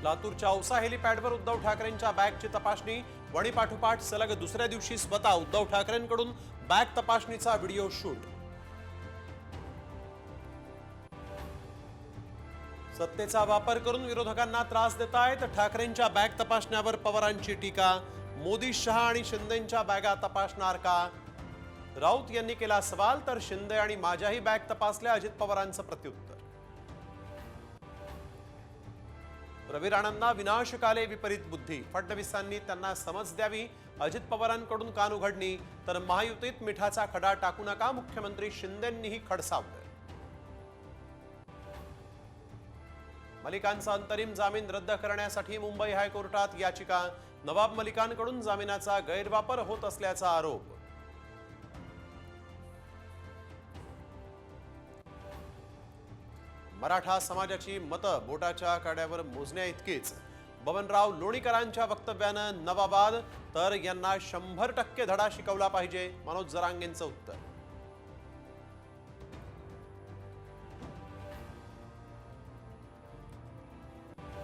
लातूरच्या औसा हेलिपॅडवर उद्धव ठाकरेंच्या बॅगची तपासणी। वणीपाठोपाठ सलग दुसऱ्या दिवशी स्वतः उद्धव ठाकरेंकडून बॅग तपासणीचा व्हिडिओ शूट। सत्तेचा वापर करून विरोधकांना त्रास देतायत ठाकरेंच्या बॅग तपासण्यावर पवारांची टीका। मोदी, शहा आणि शिंदेंच्या बॅगा तपासणार का? राऊत यांनी केला सवाल, तर शिंदे आणि माझ्याही बॅग तपासल्या, अजित पवारांचं प्रत्युत्तर। रवी राणांना विनाशकाले विपरीत बुद्धी, फडणवीसांनी त्यांना समज द्यावी, अजित पवारांकडून कान उघडणी। तर महायुतीत मिठाचा खडा टाकू नका, मुख्यमंत्री शिंदेंनीही खडसावलं। मलिकांचा अंतरिम जामीन रद्द करण्यासाठी मुंबई हायकोर्टात याचिका। नवाब मलिकांकडून जामिनाचा गैरवापर होत असल्याचा आरोप। मराठा समाजाची मतं बोटाच्या काड्यावर मोजण्या इतकीच, बबनराव लोणीकरांच्या वक्तव्यानं नवा वाद। तर यांना 100% धडा शिकवला पाहिजे, मनोज जरांगेंचं उत्तर।